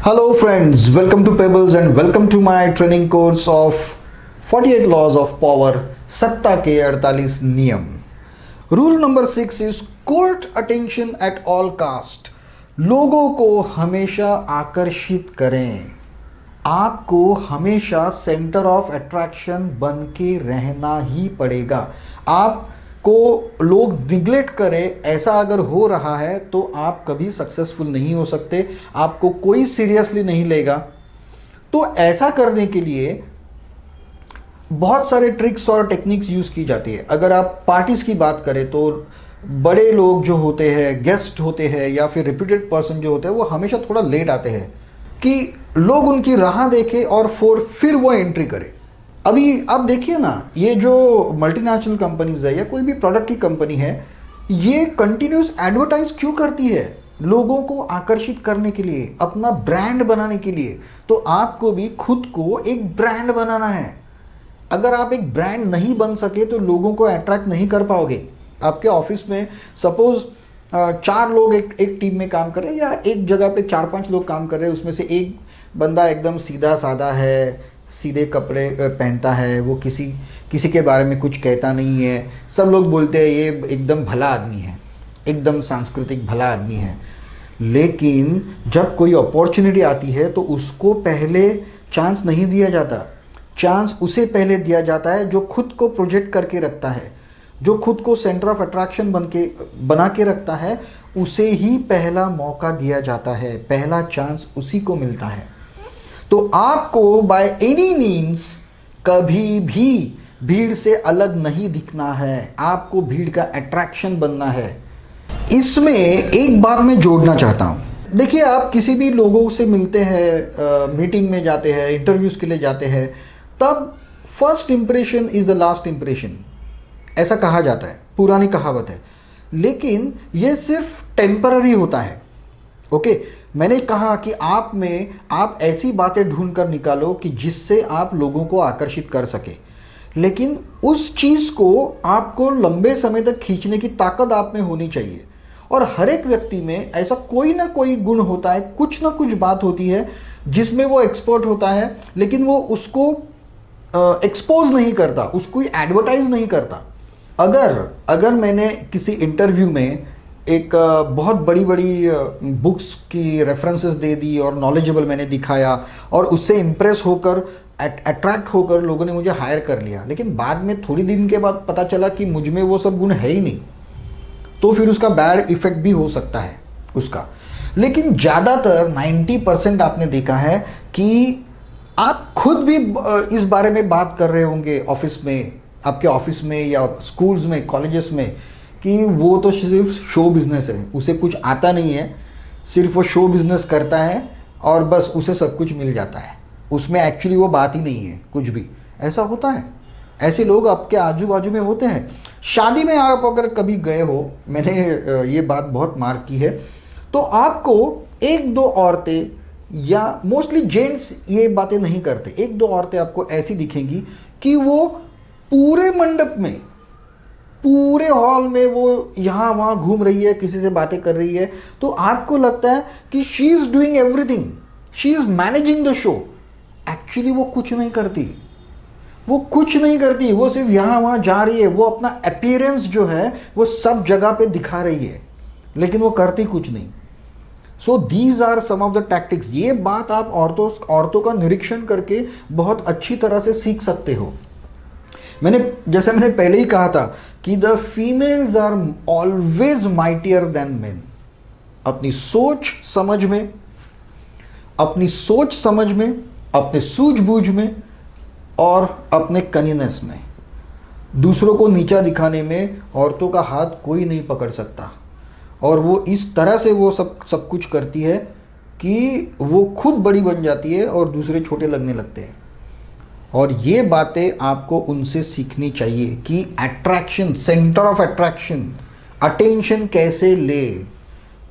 Hello friends, welcome to Pebbles and welcome to my training course of 48 laws of power, सत्ता के 48 नियम. Rule number 6 is court attention at all cost. लोगों को हमेशा आकर्षित करें. आपको हमेशा सेंटर ऑफ अट्रैक्शन बन के रहना ही पड़ेगा. आप को लोग निगलेक्ट करें, ऐसा अगर हो रहा है तो आप कभी सक्सेसफुल नहीं हो सकते, आपको कोई सीरियसली नहीं लेगा. तो ऐसा करने के लिए बहुत सारे ट्रिक्स और टेक्निक्स यूज़ की जाती है. अगर आप पार्टीज की बात करें तो बड़े लोग जो होते हैं, गेस्ट होते हैं या फिर रिप्यूटेड पर्सन जो होते हैं, वो हमेशा थोड़ा लेट आते हैं कि लोग उनकी राह देखें और फिर वो एंट्री करें. अभी आप देखिए ना, ये जो मल्टीनेशनल कंपनीज है या कोई भी प्रोडक्ट की कंपनी है, ये कंटिन्यूस एडवर्टाइज क्यों करती है? लोगों को आकर्षित करने के लिए, अपना ब्रांड बनाने के लिए. तो आपको भी खुद को एक ब्रांड बनाना है. अगर आप एक ब्रांड नहीं बन सके तो लोगों को अट्रैक्ट नहीं कर पाओगे. आपके ऑफिस में सपोज 4 लोग एक टीम में काम कर रहे हैं या एक जगह पे 4-5 लोग काम कर रहे हैं, उसमें से एक बंदा एकदम सीधा साधा है, सीधे कपड़े पहनता है, वो किसी के बारे में कुछ कहता नहीं है, सब लोग बोलते हैं ये एकदम भला आदमी है, एकदम सांस्कृतिक भला आदमी है. लेकिन जब कोई अपॉर्चुनिटी आती है तो उसको पहले चांस नहीं दिया जाता. चांस उसे पहले दिया जाता है जो खुद को प्रोजेक्ट करके रखता है, जो खुद को सेंटर ऑफ अट्रैक्शन बना के रखता है, उसे ही पहला मौका दिया जाता है, पहला चांस उसी को मिलता है. तो आपको बाय एनी मीन्स कभी भी भीड़ से अलग नहीं दिखना है. आपको भीड़ का अट्रैक्शन बनना है. इसमें एक बात मैं जोड़ना चाहता हूँ. देखिए, आप किसी भी लोगों से मिलते हैं, मीटिंग में जाते हैं, इंटरव्यूज़ के लिए जाते हैं, तब first impression is the last impression, ऐसा कहा जाता है, पुरानी कहावत है. लेकिन ये सिर्फ टेम्पररी होता है. ओके, मैंने कहा कि आप ऐसी बातें ढूंढ कर निकालो कि जिससे आप लोगों को आकर्षित कर सके. लेकिन उस चीज़ को आपको लंबे समय तक खींचने की ताकत आप में होनी चाहिए. और हर एक व्यक्ति में ऐसा कोई ना कोई गुण होता है, कुछ ना कुछ बात होती है जिसमें वो एक्सपर्ट होता है, लेकिन वो उसको एक्सपोज नहीं करता, उसको एडवर्टाइज नहीं करता. अगर मैंने किसी इंटरव्यू में एक बहुत बड़ी बुक्स की रेफरेंसेस दे दी और नॉलेजेबल मैंने दिखाया और उससे इम्प्रेस होकर अट्रैक्ट होकर लोगों ने मुझे हायर कर लिया, लेकिन बाद में थोड़ी दिन के बाद पता चला कि मुझ में वो सब गुण है ही नहीं, तो फिर उसका बैड इफेक्ट भी हो सकता है उसका. लेकिन ज़्यादातर 90% आपने देखा है कि आप खुद भी इस बारे में बात कर रहे होंगे ऑफिस में, आपके ऑफिस में या स्कूल्स में, कॉलेजेस में, कि वो तो सिर्फ शो बिज़नेस है, उसे कुछ आता नहीं है, सिर्फ वो शो बिज़नेस करता है और बस उसे सब कुछ मिल जाता है, उसमें एक्चुअली वो बात ही नहीं है कुछ भी. ऐसा होता है, ऐसे लोग आपके आजू बाजू में होते हैं. शादी में आप अगर कभी गए हो, मैंने ये बात बहुत मार्क की है, तो आपको 1-2 औरतें, या मोस्टली जेंट्स ये बातें नहीं करते, 1-2 औरतें आपको ऐसी दिखेंगी कि वो पूरे मंडप में, पूरे हॉल में वो यहाँ वहाँ घूम रही है, किसी से बातें कर रही है, तो आपको लगता है कि she is doing everything, she is managing the show. Actually वो कुछ नहीं करती, वो सिर्फ यहाँ वहाँ जा रही है, वो अपना अपीयरेंस जो है वो सब जगह पे दिखा रही है, लेकिन वो करती कुछ नहीं. So these are some of the tactics. ये बात आप औरतों का निरीक्षण करके बहुत अच्छी तरह से सीख सकते हो. जैसे मैंने पहले ही कहा था कि the females are always mightier than men. अपनी सोच समझ में, अपने सूझबूझ में और अपने कनीनेस में, दूसरों को नीचा दिखाने में औरतों का हाथ कोई नहीं पकड़ सकता. और वो इस तरह से वो सब कुछ करती है कि वो खुद बड़ी बन जाती है और दूसरे छोटे लगने लगते हैं. और ये बातें आपको उनसे सीखनी चाहिए कि attraction, centre of attraction, attention कैसे ले,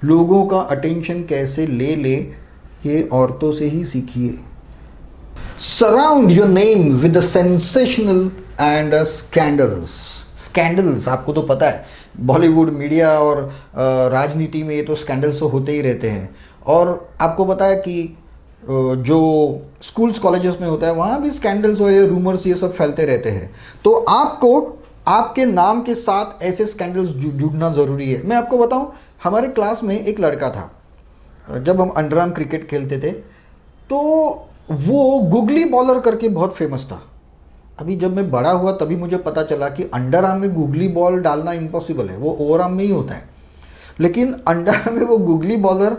लोगों का अटेंशन कैसे ले, ये औरतों से ही सीखिए. Surround your name with the sensational and scandals. आपको तो पता है बॉलीवुड मीडिया और राजनीति में ये तो स्कैंडल्स तो होते ही रहते हैं. और आपको पता है कि जो स्कूल्स कॉलेजेस में होता है वहाँ भी स्कैंडल्स और ये रूमर्स ये सब फैलते रहते हैं। तो आपको आपके नाम के साथ ऐसे स्कैंडल्स जुड़ना ज़रूरी है। मैं आपको बताऊं, हमारे क्लास में एक लड़का था, जब हम अंडर आर्म क्रिकेट खेलते थे तो वो गुगली बॉलर करके बहुत फेमस था। अभी जब मैं बड़ा हुआ तभी मुझे पता चला कि अंडर आर्म में गुगली बॉल डालना इम्पॉसिबल है, वो ओवर आर्म में ही होता है। लेकिन अंडर आर्म में वो गुगली बॉलर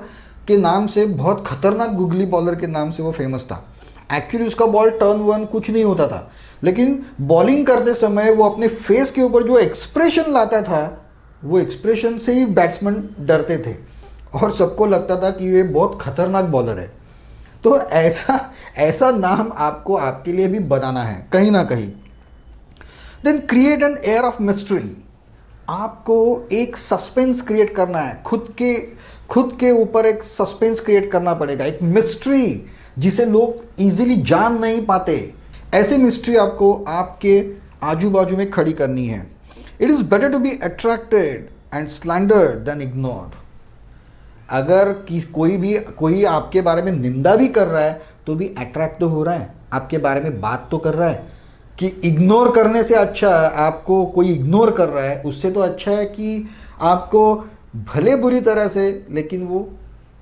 के नाम से, बहुत खतरनाक गुगली बॉलर के नाम से वो फेमस था। एक्चुअली उसका बॉल टर्न वन कुछ नहीं होता था, लेकिन बॉलिंग करते समय वो अपने फेस के ऊपर जो एक्सप्रेशन लाता था, वो एक्सप्रेशन से ही बैट्समैन डरते थे और सबको लगता था कि ये बहुत खतरनाक बॉलर है। तो ऐसा ऐसा नाम आपको आपके लिए भी बनाना है कहीं ना कहीं। Then create an air of mystery. आपको एक सस्पेंस क्रिएट करना है, खुद के ऊपर एक सस्पेंस क्रिएट करना पड़ेगा, एक मिस्ट्री जिसे लोग इजीली जान नहीं पाते। ऐसी मिस्ट्री आपको आपके आजू बाजू में खड़ी करनी है। It is better to be attracted and slandered than ignored. अगर कोई आपके बारे में निंदा भी कर रहा है तो भी अट्रैक्ट तो हो रहा है, आपके बारे में बात तो कर रहा है। कि इग्नोर करने से अच्छा, आपको कोई इग्नोर कर रहा है उससे तो अच्छा है कि आपको भले बुरी तरह से, लेकिन वो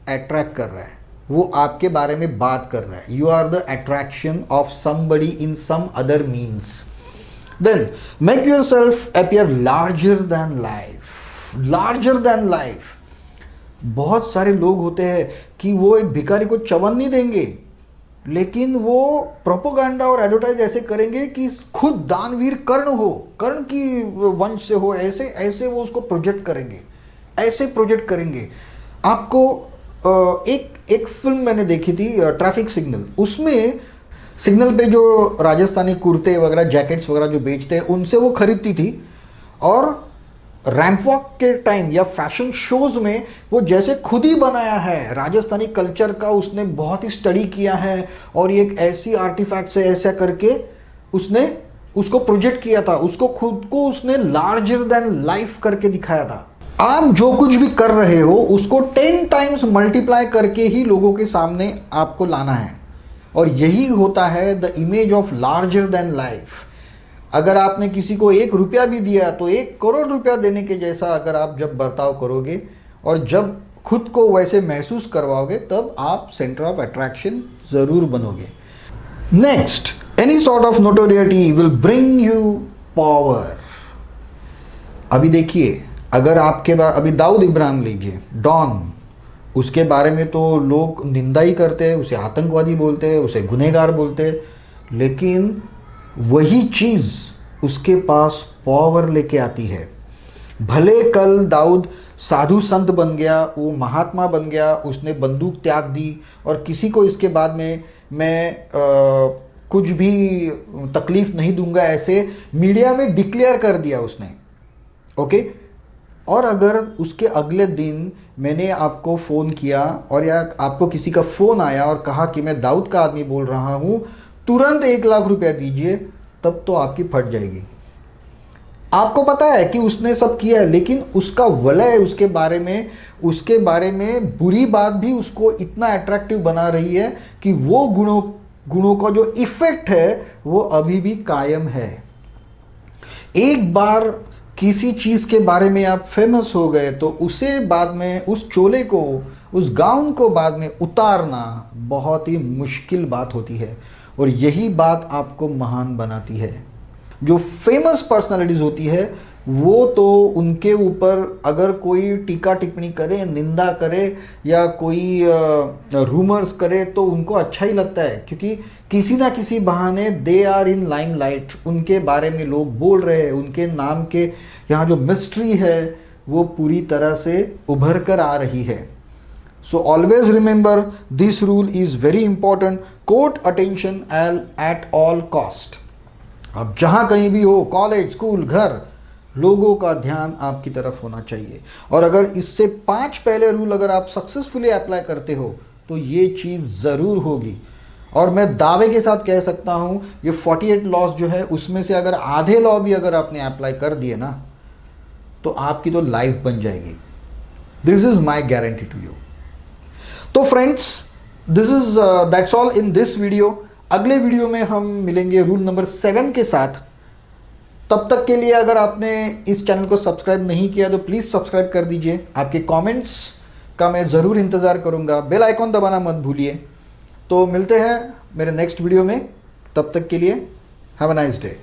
अट्रैक्ट कर रहा है, वो आपके बारे में बात कर रहा है। You are the attraction of somebody in some other means. Then make yourself appear larger than life. Larger than life. बहुत सारे लोग होते हैं कि वो एक भिखारी को चवन नहीं देंगे, लेकिन वो प्रोपोगंडा और एडवर्टाइज ऐसे करेंगे कि खुद दानवीर कर्ण की वंश से हो, ऐसे ऐसे वो उसको प्रोजेक्ट करेंगे, ऐसे प्रोजेक्ट करेंगे। आपको एक फिल्म मैंने देखी थी, ट्रैफिक सिग्नल। उसमें सिग्नल पे जो राजस्थानी कुर्ते वगैरह, जैकेट्स वगैरह जो बेचते हैं, उनसे वो खरीदती थी। और रैंप वॉक के टाइम या फैशन शोज में वो जैसे खुद ही बनाया है, राजस्थानी कल्चर का उसने बहुत ही स्टडी किया है और ये एक ऐसी आर्टिफैक्ट से ऐसा करके उसने उसको प्रोजेक्ट किया था, उसको खुद को उसने लार्जर देन लाइफ करके दिखाया था। आप जो कुछ भी कर रहे हो उसको 10 टाइम्स मल्टीप्लाई करके ही लोगों के सामने आपको लाना है, और यही होता है the image of larger than life. अगर आपने किसी को 1 रुपया भी दिया तो 1 करोड़ रुपया देने के जैसा अगर आप जब बर्ताव करोगे और जब खुद को वैसे महसूस करवाओगे, तब आप सेंटर ऑफ अट्रैक्शन ज़रूर बनोगे। Next, any sort of notoriety will bring you power. अभी देखिए, अगर आपके बारे, अभी दाऊद इब्राहिम लीजिए, डॉन, उसके बारे में तो लोग निंदा ही करते हैं, उसे आतंकवादी बोलते हैं, उसे गुनहगार बोलते हैं, लेकिन वही चीज़ उसके पास पावर लेके आती है। भले कल दाऊद साधु संत बन गया, वो महात्मा बन गया, उसने बंदूक त्याग दी और किसी को इसके बाद में मैं कुछ भी तकलीफ नहीं दूंगा ऐसे मीडिया में डिक्लेयर कर दिया उसने, ओके। और अगर उसके अगले दिन मैंने आपको फ़ोन किया और या आपको किसी का फ़ोन आया और कहा कि मैं दाऊद का आदमी बोल रहा हूँ, तुरंत 1 लाख रुपया दीजिए, तब तो आपकी फट जाएगी। आपको पता है कि उसने सब किया है, लेकिन उसका वलय उसके बारे में बुरी बात भी उसको इतना अट्रैक्टिव बना रही है कि वो गुणों का जो इफेक्ट है वो अभी भी कायम है। एक बार किसी चीज़ के बारे में आप फेमस हो गए तो उसे बाद में, उस चोले को, उस गाउन को बाद में उतारना बहुत ही मुश्किल बात होती है, और यही बात आपको महान बनाती है। जो फेमस पर्सनालिटीज़ होती है वो तो उनके ऊपर अगर कोई टीका टिप्पणी करे, निंदा करे या कोई रूमर्स करे तो उनको अच्छा ही लगता है, क्योंकि किसी ना किसी बहाने दे आर इन लाइमलाइट, उनके बारे में लोग बोल रहे हैं, उनके नाम के यहाँ जो मिस्ट्री है वो पूरी तरह से उभर कर आ रही है। So always remember this rule is very important. Court attention at all cost. अब जहाँ कहीं भी हो, कॉलेज, स्कूल, घर, लोगों का ध्यान आपकी तरफ होना चाहिए। और अगर इससे 5 पहले रूल अगर आप सक्सेसफुली अप्लाई करते हो तो ये चीज़ ज़रूर होगी। और मैं दावे के साथ कह सकता हूँ ये 48 लॉज जो है उसमें से अगर आधे लॉ भी अगर आपने अप्लाई कर दिए ना, तो आपकी तो लाइफ बन जाएगी। This is my guarantee to you. तो friends, this is that's all in this video. अगले वीडियो में हम मिलेंगे रूल नंबर 7 के साथ। तब तक के लिए अगर आपने इस चैनल को सब्सक्राइब नहीं किया तो प्लीज़ सब्सक्राइब कर दीजिए। आपके कमेंट्स का मैं ज़रूर इंतज़ार करूँगा। बेल आइकॉन दबाना मत भूलिए। तो मिलते हैं मेरे नेक्स्ट वीडियो में। तब तक के लिए हैव अ नाइस डे।